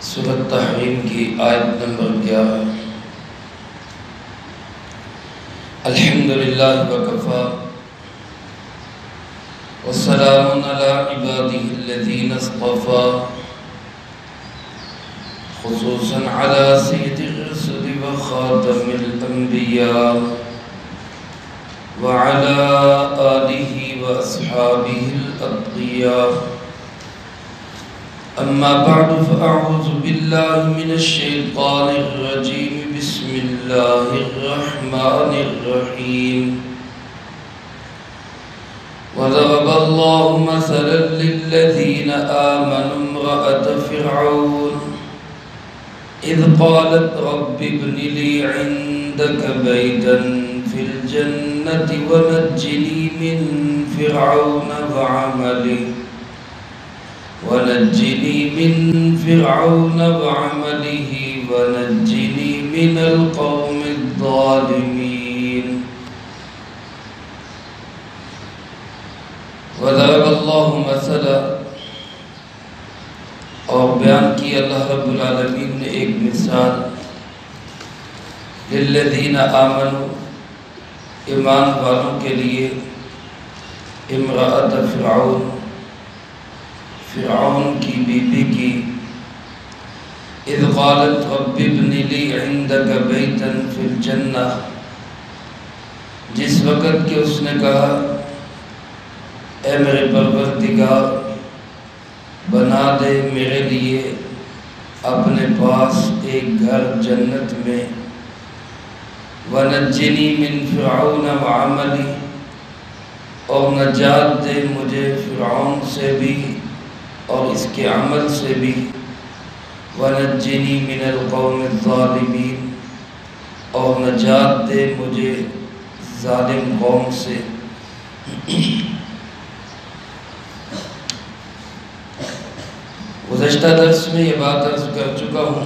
سورۃ تحریم کی آیت نمبر 11۔ الحمدللہ وکفی والسلام علی عبادہ الذین اصطفی خصوصا علی سید الرسل وخاتم الانبیاء وعلى آلہ واصحابہ الاتقیاء۔ اما بعد فاعوذ باللہ من الشیطان الرجیم بسم اللہ الرحمن الرحیم۔ وضرب اللہ مثلا للذین آمنوا امرأة فرعون اذ قالت رب ابن لی عندک بیتا فی الجنة ونجنی من فرعون وعمله ونجني من القوم الظالمين۔ وضرب اللہ مثلا، اور بیان کی اللہ رب العالمین نے ایک مثال، للذین آمنوا، ایمان والوں کے لیے، امرأۃ فرعون، فرعون کی بیوی کی، اذ قالت رب ابن لی عندک بیتا فی الجنہ، جس وقت کہ اس نے کہا اے میرے پروردگار بنا دے میرے لیے اپنے پاس ایک گھر جنت میں، ونجنی من فرعون وعملی، اور نجات دے مجھے فرعون سے بھی اور اس کے عمل سے بھی، وَنَجِّنِي مِنَ الْقَوْمِ الظَّالِمِينَ، اور نجات دے مجھے ظالم قوم سے۔ گزشتہ درس میں یہ بات عرض کر چکا ہوں،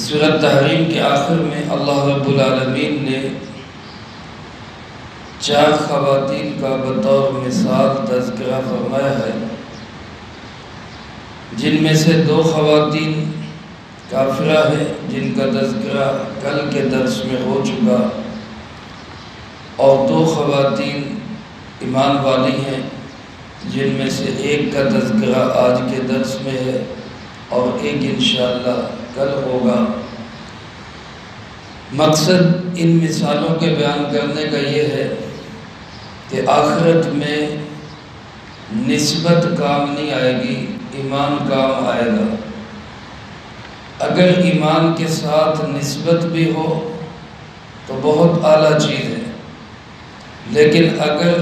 سورۃ تحریم کے آخر میں اللہ رب العالمین نے 4 خواتین کا بطور مثال تذکرہ فرمایا ہے، جن میں سے 2 خواتین کافرہ ہیں جن کا تذکرہ کل کے درس میں ہو چکا، اور 2 خواتین ایمان والی ہیں جن میں سے ایک کا تذکرہ آج کے درس میں ہے اور ایک انشاءاللہ کل ہوگا۔ مقصد ان مثالوں کے بیان کرنے کا یہ ہے کہ آخرت میں نسبت کام نہیں آئے گی، ایمان کام آئے گا۔ اگر ایمان کے ساتھ نسبت بھی ہو تو بہت اعلیٰ چیز ہے، لیکن اگر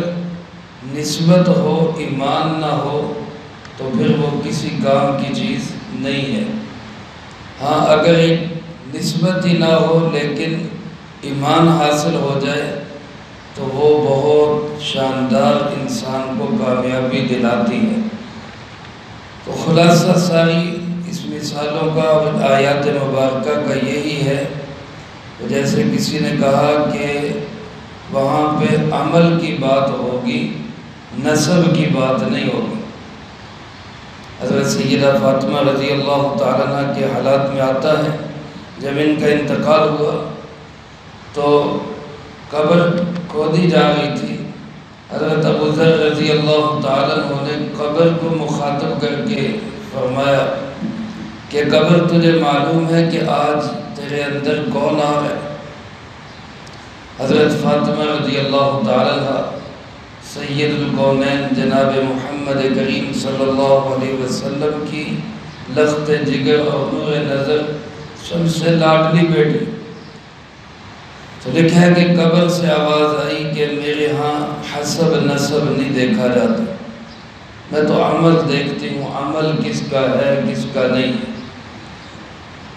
نسبت ہو ایمان نہ ہو تو پھر وہ کسی کام کی چیز نہیں ہے۔ ہاں، اگر ایک نسبت ہی نہ ہو لیکن ایمان حاصل ہو جائے تو وہ بہت شاندار انسان کو کامیابی دلاتی ہے۔ تو خلاصہ ساری اس مثالوں کا اور آیات مبارکہ کا یہی ہے، جیسے کسی نے کہا کہ وہاں پہ عمل کی بات ہوگی، نسب کی بات نہیں ہوگی۔ حضرت سیدہ فاطمہ رضی اللہ تعالیٰ عنہ کے حالات میں آتا ہے، جب ان کا انتقال ہوا تو قبر کھودی جا رہی تھی، حضرت ابوذر رضی اللہ تعالیٰ عنہ نے قبر کو مخاطب کر کے فرمایا کہ قبر تجھے معلوم ہے کہ آج تیرے اندر کون آ رہا ہے؟ حضرت فاطمہ رضی اللہ تعالیٰ عنہ سید الکونین جناب محمد کریم صلی اللہ علیہ وسلم کی لخت جگر اور نور نظر سب سے لاڈلی بیٹی، تو لکھا ہے کہ قبر سے آواز آئی کہ میرے ہاں حسب نسب نہیں دیکھا جاتا، میں تو عمل دیکھتی ہوں، عمل کس کا ہے کس کا نہیں ہے۔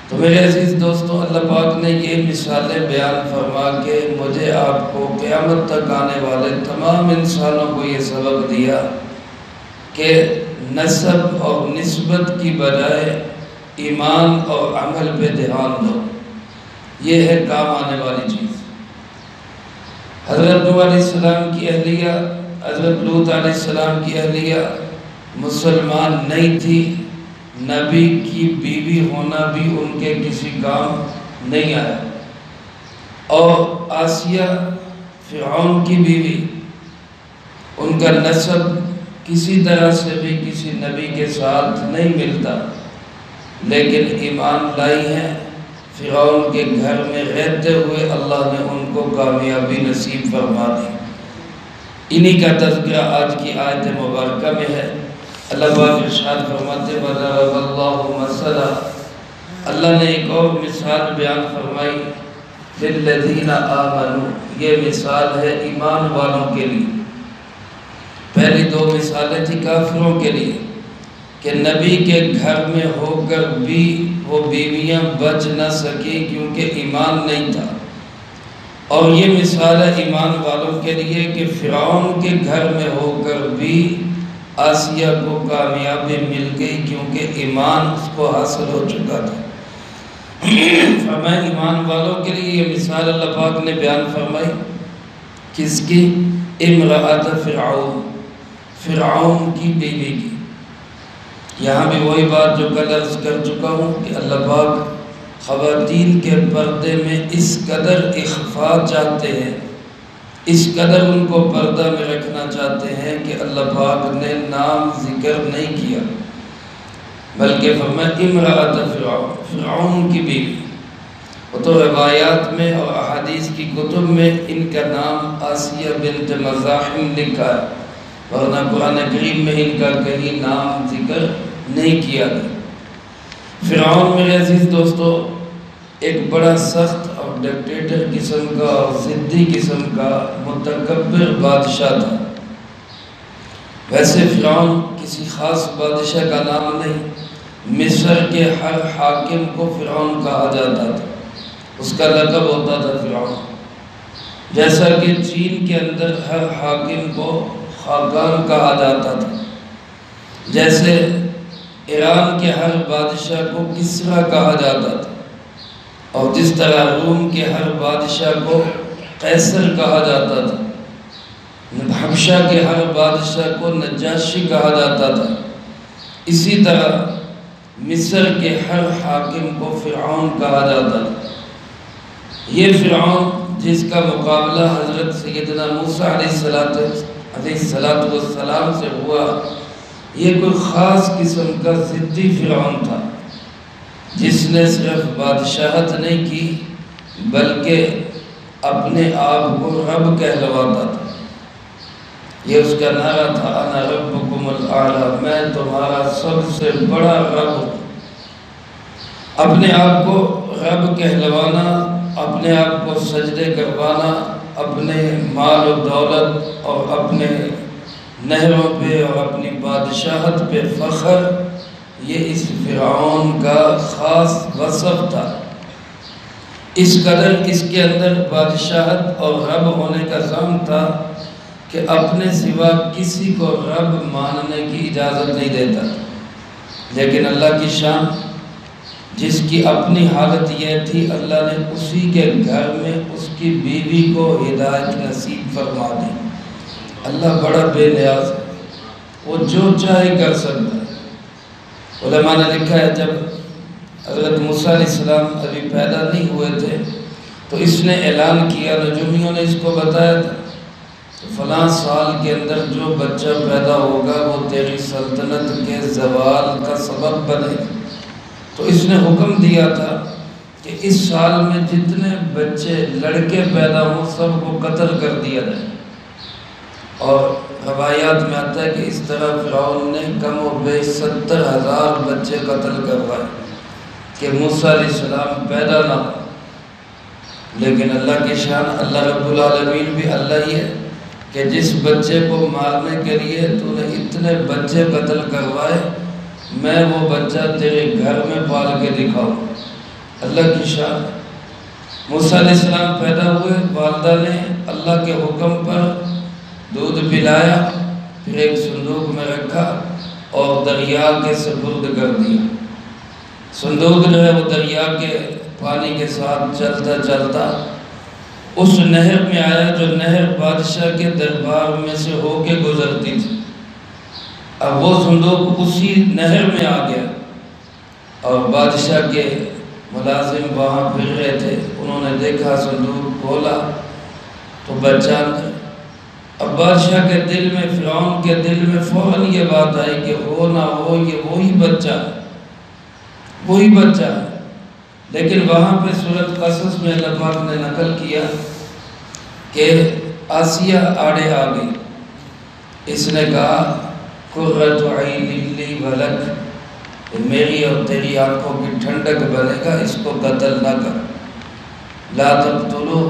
تو میرے عزیز دوستوں، اللہ پاک نے یہ مثالیں بیان فرما کے مجھے آپ کو قیامت تک آنے والے تمام انسانوں کو یہ سبق دیا کہ نسب اور نسبت کی بجائے ایمان اور عمل پہ دھیان دو، یہ ہے کام آنے والی چیز۔ حضرت نوح علیہ السلام کی اہلیہ، حضرت لوط علیہ السلام کی اہلیہ مسلمان نہیں تھی، نبی کی بیوی ہونا بھی ان کے کسی کام نہیں آیا۔ اور آسیہ فرعون کی بیوی، ان کا نسب کسی طرح سے بھی کسی نبی کے ساتھ نہیں ملتا، لیکن ایمان لائی ہیں۔ فرعون کے گھر میں رہتے ہوئے اللہ نے ان کو کامیابی نصیب فرما دی۔ انہی کا تذکرہ آج کی آیت مبارکہ میں ہے۔ اللہ پاک ارشاد فرماتے وَضَرَبَ اللَّهُ مَثَلًا، اللہ نے ایک اور مثال بیان فرمائی، لِلَّذِينَ آمَنُوا، یہ مثال ہے ایمان والوں کے لیے۔ پہلی دو مثالیں تھی کافروں کے لیے کہ نبی کے گھر میں ہو کر بھی وہ بیویاں بچ نہ سکیں کیونکہ ایمان نہیں تھا، اور یہ مثال ہے ایمان والوں کے لیے کہ فرعون کے گھر میں ہو کر بھی آسیہ کو کامیابی مل گئی کیونکہ ایمان اس کو حاصل ہو چکا تھا۔ فرمایا ایمان والوں کے لیے یہ مثال اللہ پاک نے بیان فرمائی، کس کی؟ امرأۃ فرعون، فرعون کی بیوی کی۔ یہاں بھی وہی بات جو کل عرض کر چکا ہوں کہ اللہ پاک خواتین کے پردے میں اس قدر اخفاء چاہتے ہیں، اس قدر ان کو پردہ میں رکھنا چاہتے ہیں کہ اللہ پاک نے نام ذکر نہیں کیا، بلکہ فرمایا امرأۃ فرعون، فرعون کی بیوی۔ وہ تو روایات میں اور احادیث کی کتب میں ان کا نام آسیہ بنت مزاحم لکھا ہے، ورنہ قرآن کریم میں ان کا کہیں نام ذکر نہیں کیا گیا۔ فرعون میرے عزیز دوستو ایک بڑا سخت اور ڈکٹیٹر قسم کا اور ضدی قسم کا متکبر بادشاہ تھا۔ ویسے فرعون کسی خاص بادشاہ کا نام نہیں، مصر کے ہر حاکم کو فرعون کہا جاتا تھا، اس کا لقب ہوتا تھا فرعون۔ جیسا کہ چین کے اندر ہر حاکم کو خاقان کہا جاتا تھا، جیسے ایران کے ہر بادشاہ کو کسریٰ کہا جاتا تھا، اور جس طرح روم کے ہر بادشاہ کو قیصر کہا جاتا تھا، حبشہ کے ہر بادشاہ کو نجاشی کہا جاتا تھا، اسی طرح مصر کے ہر حاکم کو فرعون کہا جاتا تھا۔ یہ فرعون جس کا مقابلہ حضرت سیدنا موسیٰ علیہ السلام سے ہوا، یہ کوئی خاص قسم کا ضدی فرعون تھا، جس نے صرف بادشاہت نہیں کی بلکہ اپنے آپ کو رب کہلواتا تھا۔ یہ اس کا نعرہ تھا انا ربکم الاعلی، میں تمہارا سب سے بڑا رب ہوں۔ اپنے آپ کو رب کہلوانا، اپنے آپ کو سجدے کروانا، اپنے مال و دولت اور اپنے نہروں پہ اور اپنی بادشاہت پہ فخر، یہ اس فرعون کا خاص وصف تھا۔ اس قدر اس کے اندر بادشاہت اور رب ہونے کا ظلم تھا کہ اپنے سوا کسی کو رب ماننے کی اجازت نہیں دیتا۔ لیکن اللہ کی شان، جس کی اپنی حالت یہ تھی، اللہ نے اسی کے گھر میں اس کی بیوی کو ہدایت نصیب فرما دی۔ اللہ بڑا بے نیاز ہے، وہ جو چاہے کر سکتا ہے۔ علماء نے لکھا ہے جب حضرت موسیٰ علیہ السلام ابھی پیدا نہیں ہوئے تھے تو اس نے اعلان کیا، نجومیوں نے اس کو بتایا تھا، فلاں سال کے اندر جو بچہ پیدا ہوگا وہ تیری سلطنت کے زوال کا سبب بنے۔ تو اس نے حکم دیا تھا کہ اس سال میں جتنے بچے لڑکے پیدا ہوں سب کو قتل کر دیا جائے۔ اور روایات میں آتا ہے کہ اس طرح فرعون نے کم و بیش 70,000 بچے قتل کروائے کہ موسیٰ علیہ السلام پیدا نہ ہو۔ لیکن اللہ کی شان، اللہ رب العالمین بھی اللہ ہی ہے کہ جس بچے کو مارنے کے لیے تو نے اتنے بچے قتل کروائے، میں وہ بچہ تیرے گھر میں پال کے دکھاؤں۔ اللہ کی شان۔ موسیٰ علیہ السلام پیدا ہوئے، والدہ نے اللہ کے حکم پر دودھ پلایا، پھر ایک صندوق میں رکھا اور دریا کے سپرد کر دیا۔ صندوق جو ہے وہ دریا کے پانی کے ساتھ چلتا چلتا اس نہر میں آیا جو نہر بادشاہ کے دربار میں سے ہو کے گزرتی تھی۔ اب وہ صندوق اسی نہر میں آ گیا اور بادشاہ کے ملازم وہاں پھر رہے تھے، انہوں نے دیکھا صندوق کھولا تو بچہ اندر۔ اب بادشاہ کے دل میں، فرعون کے دل میں فوراً یہ بات آئی کہ ہو نہ ہو یہ وہی بچہ ہے، وہی بچہ ہے۔ لیکن وہاں پہ سورۃ قصص میں اللہ پاک نے نقل کیا کہ آسیہ آڑے آ گئی، اس نے کہا قرۃ عین لی ولک، میری اور تیری آنکھوں کی ٹھنڈک بنے گا، اس کو قتل نہ کر، لا تقتلوا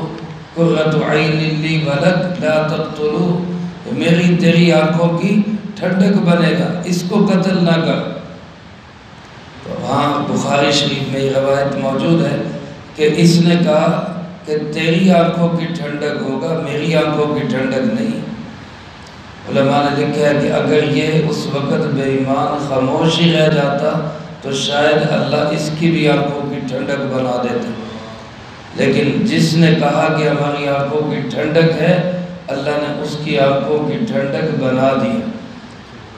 قرۃ عین لی ولک لا تقتلوا، میری تیری آنکھوں کی ٹھنڈک بنے گا، اس کو قتل نہ کر۔ تو وہاں بخاری شریف میں یہ روایت موجود ہے کہ اس نے کہا کہ تیری آنکھوں کی ٹھنڈک ہوگا، میری آنکھوں کی ٹھنڈک نہیں۔ علماء نے لکھا ہے کہ اگر یہ اس وقت بے ایمان خاموش ہی رہ جاتا تو شاید اللہ اس کی بھی آنکھوں کی ٹھنڈک بنا دیتا، لیکن جس نے کہا کہ ہماری آنکھوں کی ٹھنڈک ہے، اللہ نے اس کی آنکھوں کی ٹھنڈک بنا دی۔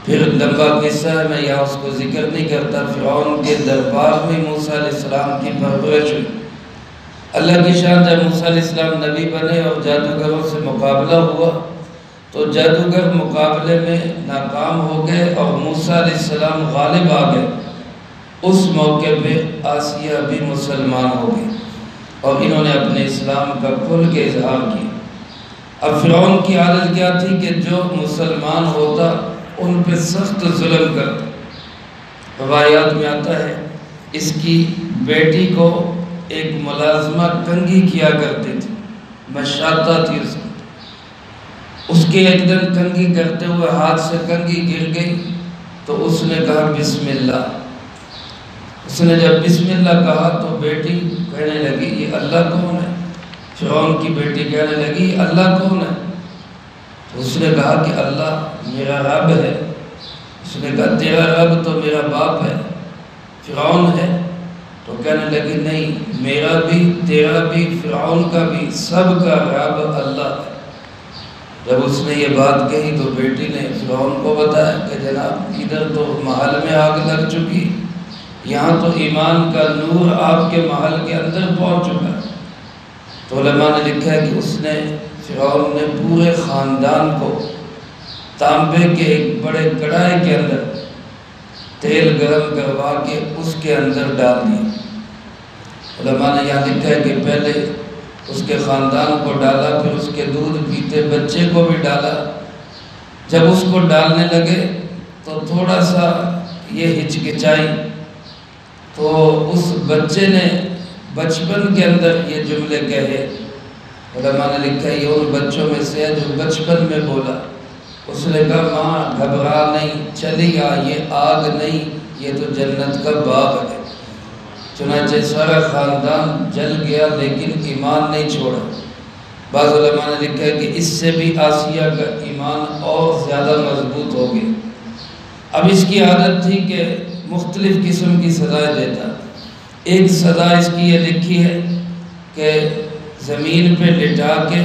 پھر لمبا قصہ ہے، میں یہاں اس کو ذکر نہیں کرتا۔ فرعون کے دربار میں موسیٰ علیہ السلام کی پرورش ہوئی۔ اللہ کی شان، جب موسیٰ علیہ السلام نبی بنے اور جادوگروں سے مقابلہ ہوا تو جادوگر مقابلے میں ناکام ہو گئے اور موسیٰ علیہ السلام غالب آ گئے۔ اس موقع پہ آسیہ بھی مسلمان ہو گئی اور انہوں نے اپنے اسلام کا کھل کے اظہار کیا۔ اب فرعون کی عادت کیا تھی کہ جو مسلمان ہوتا ان پہ سخت ظلم کرتا۔ روایات میں آتا ہے اس کی بیٹی کو ایک ملازمہ کنگھی کیا کرتی تھی، مشاطہ تھی اس کے ایک دن کنگھی کرتے ہوئے ہاتھ سے کنگھی گر گئی تو اس نے کہا بسم اللہ۔ اس نے جب بسم اللہ کہا تو بیٹی کہنے لگی یہ اللہ کون ہے؟ فرعون کی بیٹی کہنے لگی اللہ کون ہے؟ تو اس نے کہا کہ اللہ میرا رب ہے۔ اس نے کہا تیرا رب تو میرا باپ ہے، فرعون ہے۔ تو کہنے لگی نہیں، میرا بھی تیرا بھی فرعون کا بھی سب کا رب اللہ ہے۔ جب اس نے یہ بات کہی تو بیٹی نے فرعون کو بتایا کہ جناب ادھر تو محل میں آگ لگ چکی، یہاں تو ایمان کا نور آپ کے محل کے اندر پہنچ چکا۔ تو علماء نے لکھا ہے کہ اس نے فرعون نے پورے خاندان کو تانبے کے ایک بڑے کڑھائی کے اندر تیل گرم کروا کے اس کے اندر ڈال دیا۔ علماء نے یہاں لکھا ہے کہ پہلے اس کے خاندان کو ڈالا، پھر اس کے دودھ پیتے بچے کو بھی ڈالا۔ جب اس کو ڈالنے لگے تو تھوڑا سا یہ ہچکچائی، تو اس بچے نے بچپن کے اندر یہ جملے کہے۔ علماء نے لکھا ہے یہ ان بچوں میں سے ہے جو بچپن میں بولا۔ اس نے کہا ماں گھبرا نہیں، چلی آ، یہ آگ نہیں، یہ تو جنت کا باغ ہے۔ چنانچہ سارا خاندان جل گیا لیکن ایمان نہیں چھوڑا۔ بعض علماء نے لکھا ہے کہ اس سے بھی آسیہ کا ایمان اور زیادہ مضبوط ہو گیا۔ اب اس کی عادت تھی کہ مختلف قسم کی سزائیں دیتا۔ ایک سزا اس کی یہ لکھی ہے کہ زمین پہ لٹا کے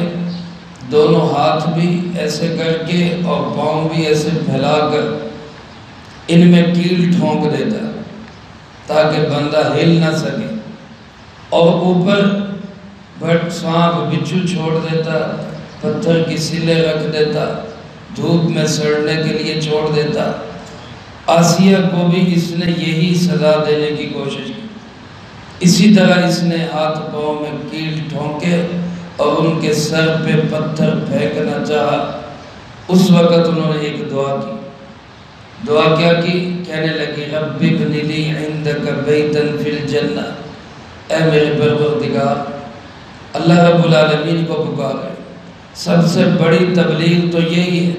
دونوں ہاتھ بھی ایسے کر کے اور پاؤں بھی ایسے پھیلا کر ان میں کیل ٹھونک دیتا تاکہ بندہ ہل نہ سکے، اور اوپر بھٹ سانپ بچھو چھوڑ دیتا، پتھر کی سلے رکھ دیتا، دھوپ میں سڑنے کے لیے چھوڑ دیتا۔ آسیہ کو بھی اس نے یہی سزا دینے کی کوشش کی۔ اسی طرح اس نے ہاتھ پاؤں میں کیل ٹھونکے اور ان کے سر پہ پتھر پھینکنا چاہا۔ اس وقت انہوں نے ایک دعا کی۔ دعا کیا کی؟ کہنے لگی رب ابن لی عندک بیتا فی الجنہ، اے میرے پروردگار۔ اللہ رب العالمین کو پکارے۔ سب سے بڑی تبلیغ تو یہی ہے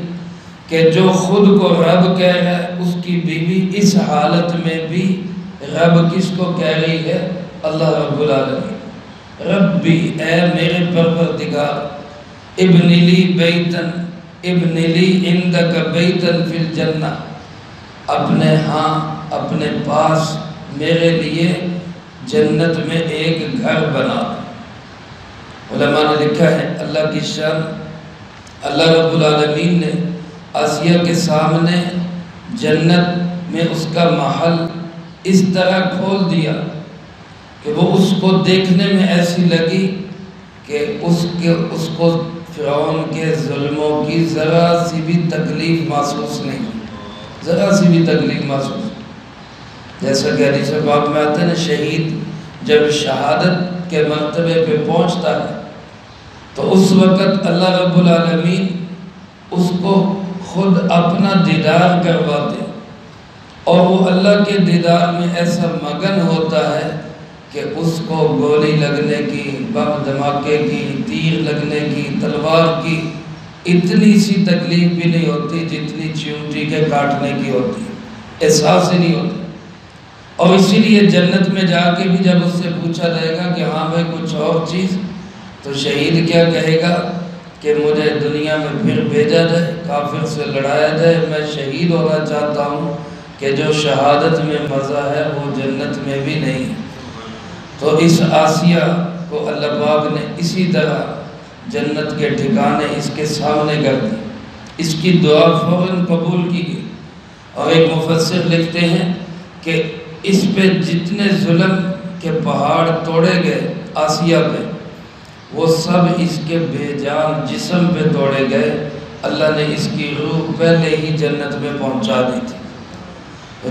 کہ جو خود کو رب کہہ رہا ہے اس کی بیوی اس حالت میں بھی رب کس کو کہہ رہی ہے؟ اللہ رب العالمین۔ ربی، اے میرے پروردگار، ابن لی بیتن، ابن لی عندک بیتن فی الجنہ، اپنے ہاں اپنے پاس میرے لیے جنت میں ایک گھر بنا۔ علماء نے لکھا ہے اللہ کی شان، اللہ رب العالمین نے آسیہ کے سامنے جنت میں اس کا محل اس طرح کھول دیا کہ وہ اس کو دیکھنے میں ایسی لگی کہ اس کو فرعون کے ظلموں کی ذرا سی بھی تکلیف محسوس نہیں، ذرا سی بھی تکلیف محسوس. جیسا کہ حدیث پاک میں آتے ہیں نا، شہید جب شہادت کے مرتبے پہ پہنچتا ہے تو اس وقت اللہ رب العالمین اس کو خود اپنا دیدار کرواتے، اور وہ اللہ کے دیدار میں ایسا مگن ہوتا ہے کہ اس کو گولی لگنے کی، بم دھماکے کی، تیر لگنے کی، تلوار کی اتنی سی تکلیف بھی نہیں ہوتی جتنی چیونٹی کے کاٹنے کی ہوتی، احساس ہی نہیں ہوتا. اور اسی لیے جنت میں جا کے بھی جب اس سے پوچھا جائے گا کہ ہاں بھائی کچھ اور چیز، تو شہید کیا کہے گا کہ مجھے دنیا میں پھر بھیجا جائے، کافر سے لڑایا جائے، میں شہید ہونا چاہتا ہوں کہ جو شہادت میں مزہ ہے وہ جنت میں بھی نہیں ہے. تو اس آسیہ کو اللہ پاک نے اسی طرح جنت کے ٹھکانے اس کے سامنے کر دی، اس کی دعا فوراً قبول کی گئی. اور ایک مفسر لکھتے ہیں کہ اس پہ جتنے ظلم کے پہاڑ توڑے گئے آسیہ پہ، وہ سب اس کے بے جان جسم پہ توڑے گئے. اللہ نے اس کی روح پہلے ہی جنت میں پہنچا دی تھی،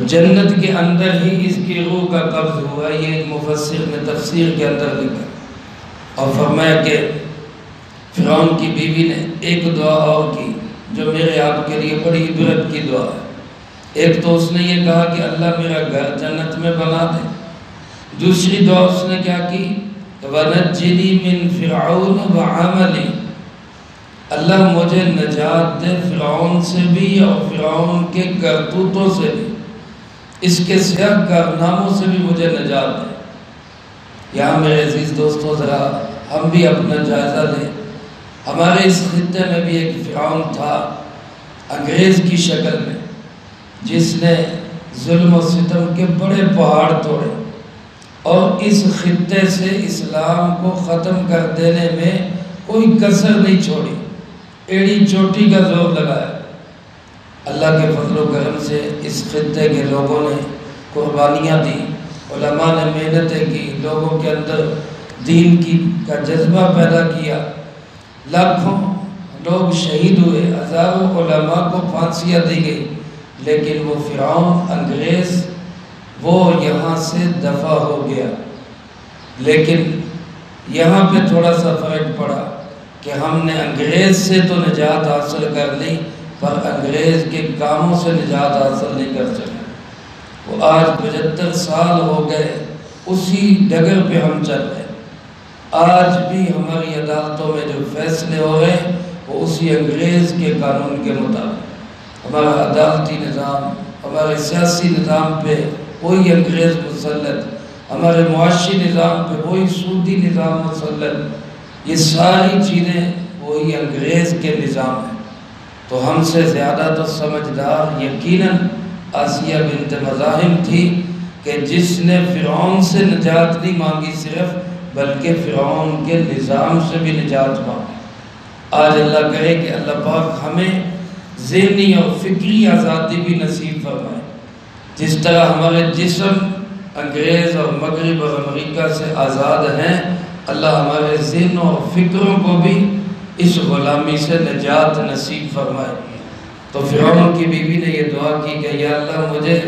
جنت کے اندر ہی اس کی روح کا قبض ہوا. یہ ایک مفسر نے تفسیر کے اندر لکھا اور فرمایا کہ فرعون کی بیوی نے ایک دعا اور کی جو میرے آپ کے لیے بڑی عبرت کی دعا ہے. ایک تو اس نے یہ کہا کہ اللہ میرا گھر جنت میں بنا دے. دوسری دعا اس نے کیا کی؟ وَنَجِّنِي مِن فِرْعَوْنَ وَعَمَلِهِ، اللہ مجھے نجات دے فرعون سے بھی اور فرعون کے کرتوتوں سے بھی، اس کے سیاہ کارناموں سے بھی مجھے نجات دے. یہاں میرے عزیز دوستو ذرا ہم بھی اپنا جائزہ لیں. ہمارے اس خطے میں بھی ایک فرعون تھا انگریز کی شکل میں، جس نے ظلم و ستم کے بڑے پہاڑ توڑے اور اس خطے سے اسلام کو ختم کر دینے میں کوئی کسر نہیں چھوڑی، ایڑی چوٹی کا زور لگایا. اللہ کے فضل و کرم سے اس خطے کے لوگوں نے قربانیاں دی، علماء نے محنتیں کی، لوگوں کے اندر دین کا جذبہ پیدا کیا، لاکھوں لوگ شہید ہوئے، ہزاروں علماء کو پھانسیاں دی گئی. لیکن وہ فرعون انگریز وہ یہاں سے دفع ہو گیا. لیکن یہاں پہ تھوڑا سا فرق پڑا کہ ہم نے انگریز سے تو نجات حاصل کر لی پر انگریز کے کاموں سے نجات حاصل نہیں کر سکے. وہ آج 75 سال ہو گئے اسی ڈگر پہ ہم چل رہے. آج بھی ہماری عدالتوں میں جو فیصلے ہو رہے ہیں وہ اسی انگریز کے قانون کے مطابق. ہمارا عدالتی نظام، ہمارے سیاسی نظام پہ وہی انگریز مسلط، ہمارے معاشی نظام پہ وہی سودی نظام مسلط. یہ ساری چیزیں وہی انگریز کے نظام ہیں. تو ہم سے زیادہ تو سمجھدار یقیناً آسیہ بنت مزاحم تھی کہ جس نے فرعون سے نجات نہیں مانگی صرف، بلکہ فرعون کے نظام سے بھی نجات مانگی. آج اللہ کہے کہ اللہ پاک ہمیں ذہنی اور فکری آزادی بھی نصیب فرمائے. جس طرح ہمارے جسم انگریز اور مغرب اور امریکہ سے آزاد ہیں، اللہ ہمارے ذہنوں اور فکروں کو بھی اس غلامی سے نجات نصیب فرمائے. تو فرعون کی بیوی نے یہ دعا کی کہ یا اللہ مجھے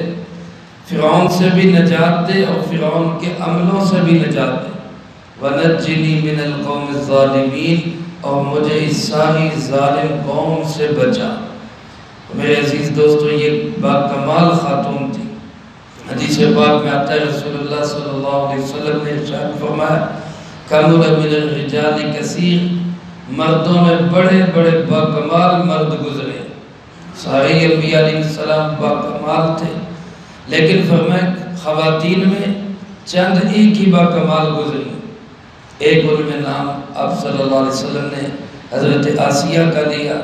فرعون سے بھی نجات دے اور فرعون کے عملوں سے بھی نجات دے. وَنَجِّنِي مِنَ الْقَوْمِ الظَّالِمِينَ، اور مجھے اس ساری ظالم قوم سے بچا. میرے عزیز دوستو یہ باکمال خاتون تھی. حدیث پاک میں آتا ہے رسول اللہ صلی اللہ علیہ وسلم نے ارشاد فرمایا کَمُلَ مِنَ الرِّجَالِ کثیر، مردوں میں بڑے بڑے باکمال مرد گزرے. سارے انبیاء علیہ السلام باکمال تھے، لیکن فرمایا خواتین میں چند ایک ہی باکمال گزری. ایک ان میں نام آپ صلی اللہ علیہ وسلم نے حضرت آسیہ کا لیا،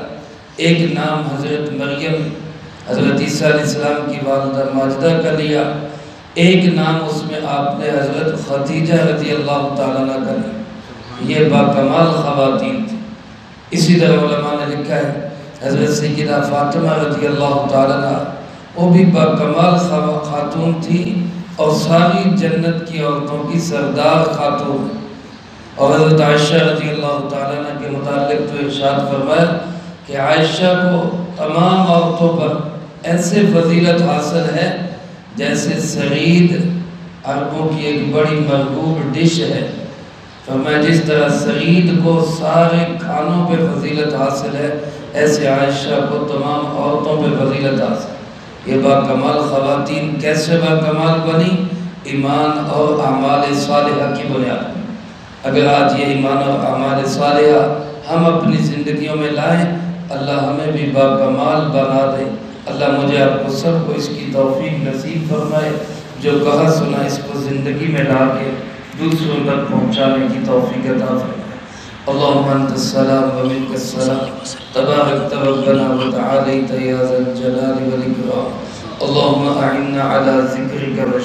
ایک نام حضرت مریم حضرت عیسیٰ علیہ السلام کی والدہ ماجدہ کا لیا، ایک نام اس میں آپ نے حضرت خدیجہ رضی اللہ تعالیٰ عنہ کا لیا. یہ باکمال خواتین تھی. اسی طرح علماء نے لکھا ہے حضرت سیدہ فاطمہ رضی اللہ تعالیٰ عنہ وہ بھی باکمال خاتون تھی. اور ساری جنت کی عورتوں کی سردار خاتون ہے۔ اور حضرت عائشہ رضی اللہ تعالیٰ عنہ کے متعلق تو ارشاد فرمایا کہ عائشہ کو تمام عورتوں پر ایسے فضیلت حاصل ہے جیسے سرید عربوں کی ایک بڑی مرغوب ڈش ہے۔ فرمایا جس طرح سرید کو سارے کھانوں پہ فضیلت حاصل ہے، ایسے عائشہ کو تمام عورتوں پہ فضیلت حاصل ہے۔ یہ باکمال خواتین کیسے باکمال بنی؟ ایمان اور اعمال صالحہ کی بنیاد۔ اگر آج یہ ایمان اور اعمال صالحہ ہم اپنی زندگیوں میں لائیں، اللہ ہمیں بھی باکمال بنا دے۔ اللہ مجھے آپ کو سب کو اس کی توفیق نصیب فرمائے، جو کہا سنا اس کو زندگی میں لا کے دوسروں تک پہنچانے کی توفیق عطا فرمائے۔ اللہم انت السلام و منک السلام، تبارک ربنا و تعالیت یا ذا الجلال والاکرام۔ اللہم اعنا علی ذکرک و